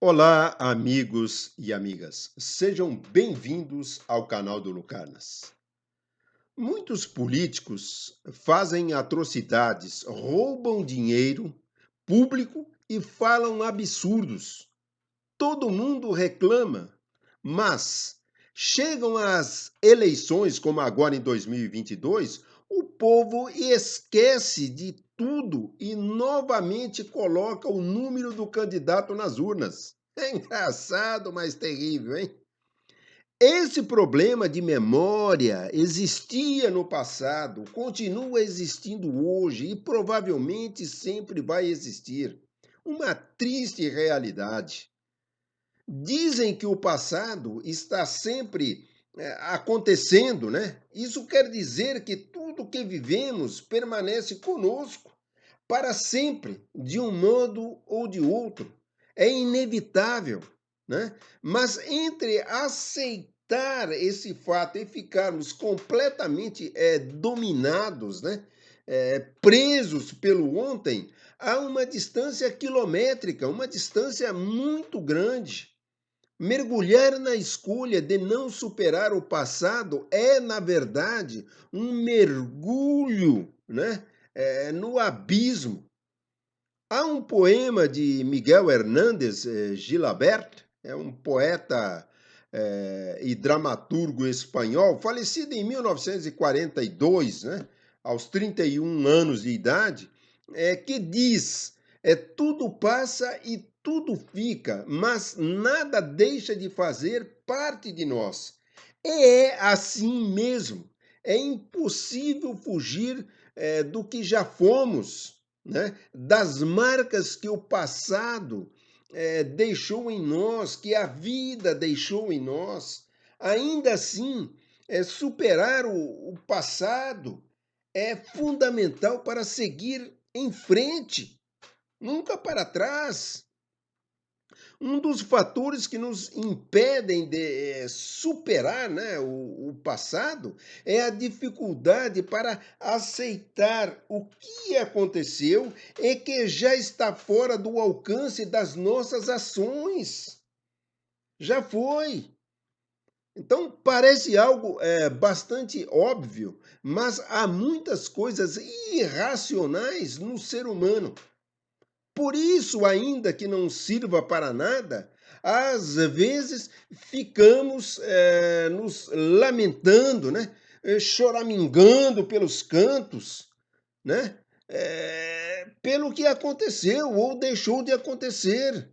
Olá, amigos e amigas. Sejam bem-vindos ao canal do Lucanas. Muitos políticos fazem atrocidades, roubam dinheiro público e falam absurdos. Todo mundo reclama, mas chegam as eleições, como agora em 2022, o povo esquece de tudo e novamente coloca o número do candidato nas urnas. É engraçado, mas terrível, hein? Esse problema de memória existia no passado, continua existindo hoje e provavelmente sempre vai existir. Uma triste realidade. Dizem que o passado está sempre acontecendo, né? Isso quer dizer que tudo que vivemos permanece conosco para sempre, de um modo ou de outro. É inevitável, né? Mas entre aceitar esse fato e ficarmos completamente dominados, né? Presos pelo ontem, há uma distância quilométrica, uma distância muito grande. Mergulhar na escolha de não superar o passado é, na verdade, um mergulho, né, no abismo. Há um poema de Miguel Hernández Gilabert, é um poeta e dramaturgo espanhol, falecido em 1942, né, aos 31 anos de idade, que diz: tudo passa e tudo fica, mas nada deixa de fazer parte de nós. É assim mesmo. É impossível fugir do que já fomos, né? Das marcas que o passado deixou em nós, que a vida deixou em nós. Ainda assim, superar o passado é fundamental para seguir em frente, nunca para trás. Um dos fatores que nos impedem de superar, né, o passado é a dificuldade para aceitar o que aconteceu e que já está fora do alcance das nossas ações. Já foi. Então, parece algo bastante óbvio, mas há muitas coisas irracionais no ser humano. Por isso, ainda que não sirva para nada, às vezes ficamos nos lamentando, né? Choramingando pelos cantos, né? Pelo que aconteceu ou deixou de acontecer.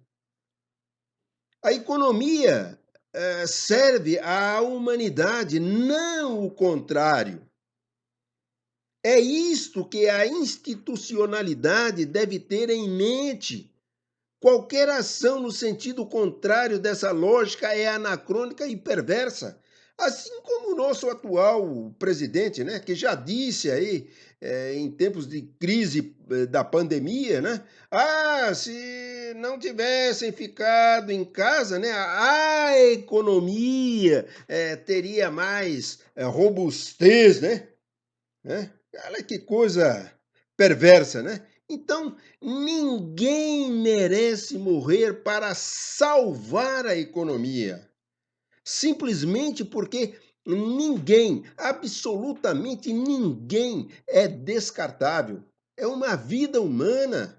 A economia serve à humanidade, não o contrário. É isto que a institucionalidade deve ter em mente. Qualquer ação no sentido contrário dessa lógica é anacrônica e perversa. Assim como o nosso atual presidente, né, que já disse aí, em tempos de crise da pandemia, né, se não tivessem ficado em casa, né, a economia teria mais robustez, né? Olha que coisa perversa, né? Então, ninguém merece morrer para salvar a economia. Simplesmente porque ninguém, absolutamente ninguém, é descartável. É uma vida humana.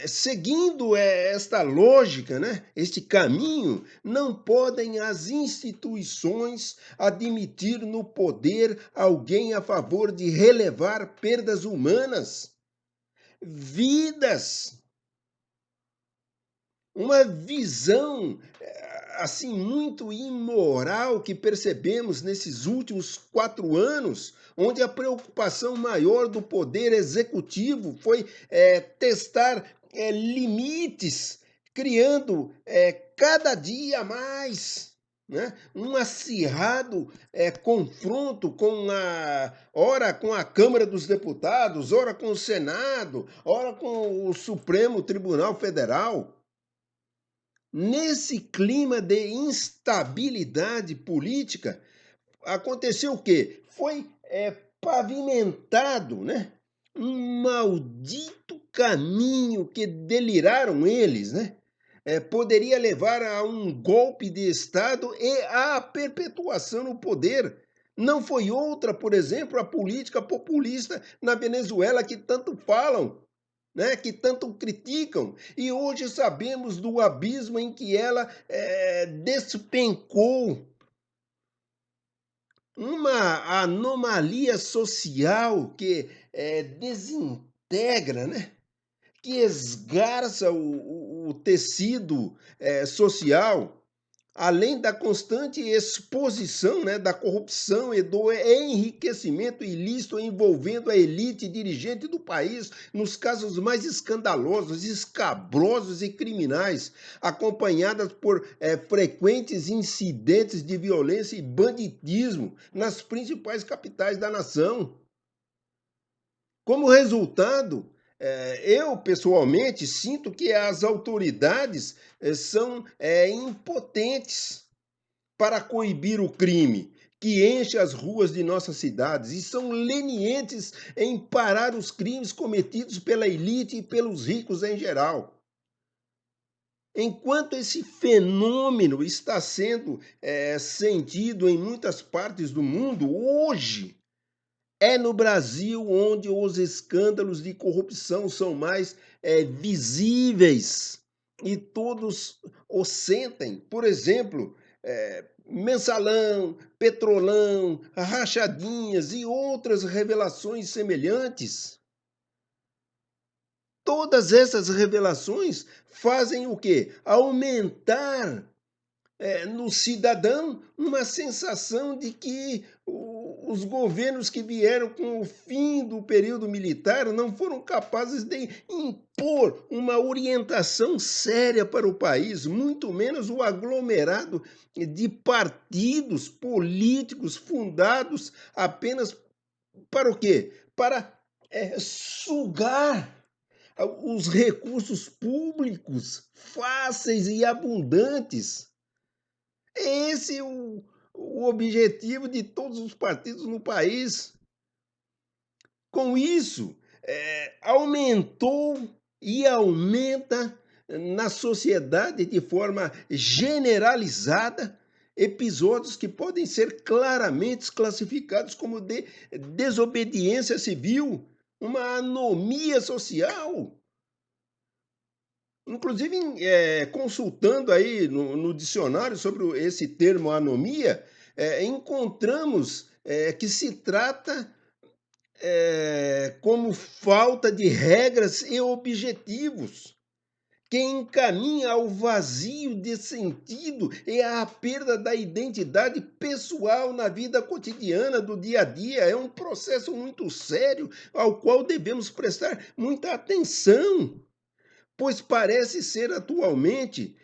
Seguindo esta lógica, né, este caminho, não podem as instituições admitir no poder alguém a favor de relevar perdas humanas, vidas, uma visão assim muito imoral que percebemos nesses últimos 4 anos, onde a preocupação maior do poder executivo foi testar limites, criando cada dia mais. Né? Um acirrado confronto ora com a Câmara dos Deputados, ora com o Senado, ora com o Supremo Tribunal Federal. Nesse clima de instabilidade política, aconteceu o quê? Foi pavimentado, né? Um maldito caminho que deliraram eles, né? poderia levar a um golpe de Estado e à perpetuação no poder. Não foi outra, por exemplo, a política populista na Venezuela que tanto falam, né, que tanto criticam, e hoje sabemos do abismo em que ela despencou, uma anomalia social que desintegra, né? Que esgarça o tecido social, além da constante exposição, né, da corrupção e do enriquecimento ilícito envolvendo a elite dirigente do país nos casos mais escandalosos, escabrosos e criminais, acompanhadas por frequentes incidentes de violência e banditismo nas principais capitais da nação. Como resultado, eu pessoalmente sinto que as autoridades são impotentes para coibir o crime que enche as ruas de nossas cidades e são lenientes em parar os crimes cometidos pela elite e pelos ricos em geral. Enquanto esse fenômeno está sendo sentido em muitas partes do mundo, hoje é no Brasil onde os escândalos de corrupção são mais visíveis e todos o sentem. Por exemplo, mensalão, petrolão, rachadinhas e outras revelações semelhantes. Todas essas revelações fazem o quê? Aumentar no cidadão uma sensação de que os governos que vieram com o fim do período militar não foram capazes de impor uma orientação séria para o país, muito menos o aglomerado de partidos políticos fundados apenas para o quê? Para sugar os recursos públicos fáceis e abundantes. Esse é o objetivo de todos os partidos no país. Com isso, aumentou e aumenta na sociedade de forma generalizada episódios que podem ser claramente classificados como de desobediência civil, uma anomia social. Inclusive, consultando aí no dicionário sobre esse termo anomia, encontramos que se trata como falta de regras e objetivos, que encaminha ao vazio de sentido e à perda da identidade pessoal na vida cotidiana do dia a dia. É um processo muito sério ao qual devemos prestar muita atenção, pois parece ser atualmente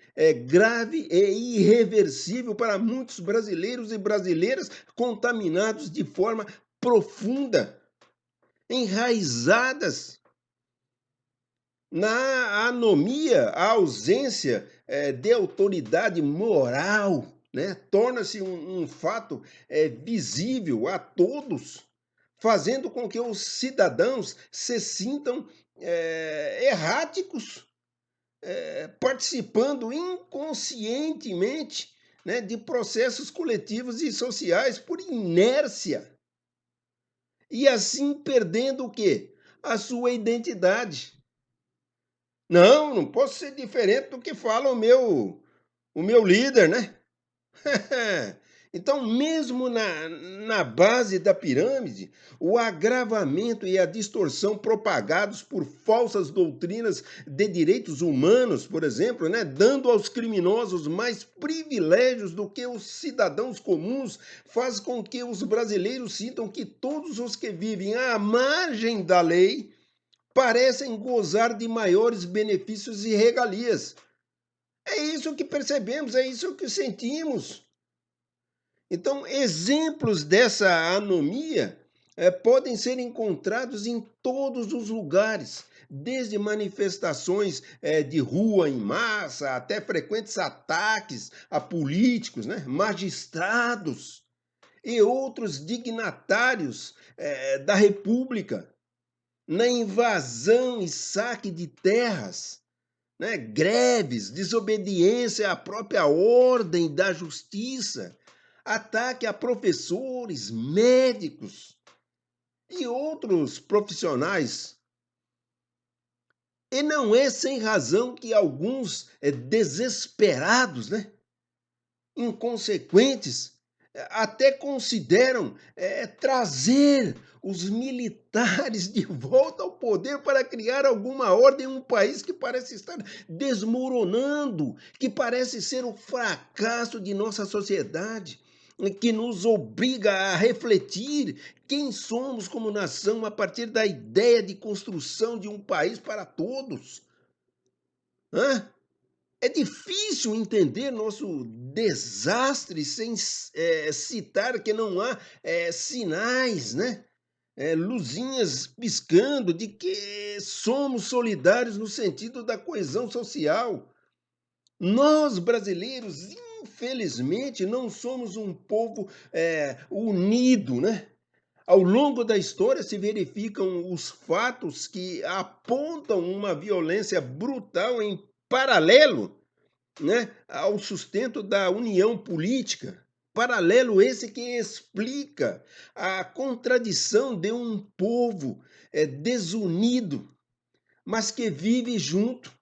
grave e irreversível para muitos brasileiros e brasileiras contaminados de forma profunda, enraizadas na anomia, a ausência de autoridade moral, né? Torna-se um fato visível a todos, fazendo com que os cidadãos se sintam erráticos, participando inconscientemente, né, de processos coletivos e sociais por inércia. E assim perdendo o quê? A sua identidade. Não posso ser diferente do que fala o meu líder, né? Então, mesmo na base da pirâmide, o agravamento e a distorção propagados por falsas doutrinas de direitos humanos, por exemplo, né, dando aos criminosos mais privilégios do que os cidadãos comuns, faz com que os brasileiros sintam que todos os que vivem à margem da lei parecem gozar de maiores benefícios e regalias. É isso que percebemos, é isso que sentimos. Então, exemplos dessa anomia podem ser encontrados em todos os lugares, desde manifestações de rua em massa, até frequentes ataques a políticos, né, magistrados e outros dignatários da República, na invasão e saque de terras, né? Greves, desobediência à própria ordem da justiça, ataque a professores, médicos e outros profissionais. E não é sem razão que alguns desesperados, né, inconsequentes, até consideram trazer os militares de volta ao poder para criar alguma ordem em um país que parece estar desmoronando, que parece ser o fracasso de nossa sociedade, que nos obriga a refletir quem somos como nação a partir da ideia de construção de um país para todos. Hã? É difícil entender nosso desastre sem citar que não há sinais, né? Luzinhas piscando de que somos solidários no sentido da coesão social. Nós, brasileiros, infelizmente, não somos um povo unido, né? Ao longo da história se verificam os fatos que apontam uma violência brutal em paralelo, né, ao sustento da união política. Paralelo esse que explica a contradição de um povo desunido, mas que vive junto.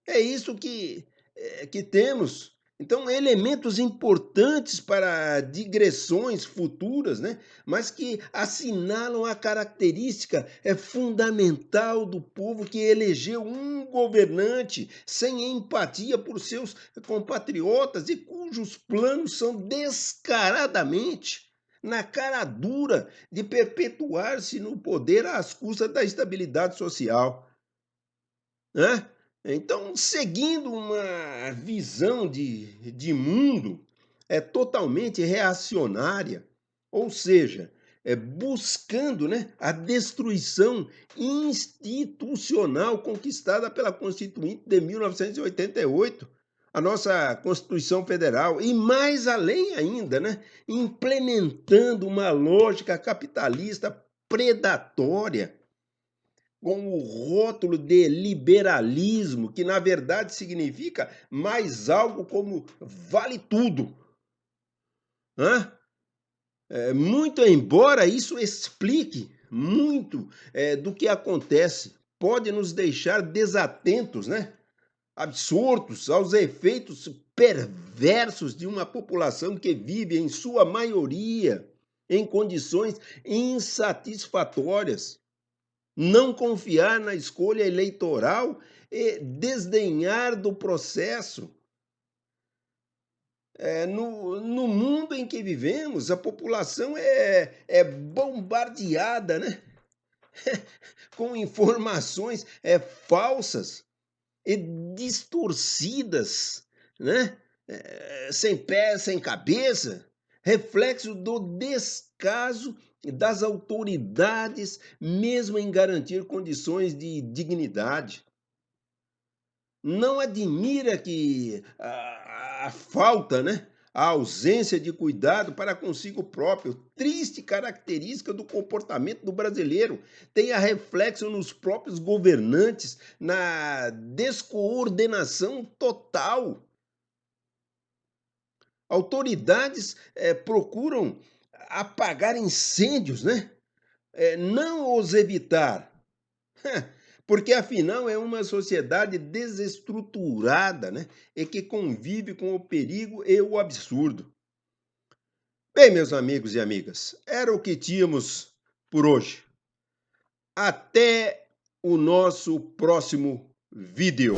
É isso que temos. Então, elementos importantes para digressões futuras, né? Mas que assinalam a característica fundamental do povo que elegeu um governante sem empatia por seus compatriotas e cujos planos são descaradamente na cara dura de perpetuar-se no poder às custas da estabilidade social, né? Então, seguindo uma visão de mundo totalmente reacionária, ou seja, buscando, né, a destruição institucional conquistada pela Constituinte de 1988, a nossa Constituição Federal, e mais além ainda, né, implementando uma lógica capitalista predatória, com o rótulo de liberalismo, que na verdade significa mais algo como vale tudo. Hã? Muito embora isso explique muito do que acontece, pode nos deixar desatentos, né? Absurdos aos efeitos perversos de uma população que vive, em sua maioria, em condições insatisfatórias. Não confiar na escolha eleitoral e desdenhar do processo. No mundo em que vivemos, a população é bombardeada, né? Com informações falsas e distorcidas, né? Sem pé, sem cabeça, reflexo do descaso das autoridades, mesmo em garantir condições de dignidade. Não admira que a falta, né? A ausência de cuidado para consigo próprio, triste característica do comportamento do brasileiro, tenha reflexo nos próprios governantes, na descoordenação total. Autoridades procuram apagar incêndios, né? Não os evitar. Porque afinal é uma sociedade desestruturada, né? E que convive com o perigo e o absurdo. Bem, meus amigos e amigas, era o que tínhamos por hoje. Até o nosso próximo vídeo.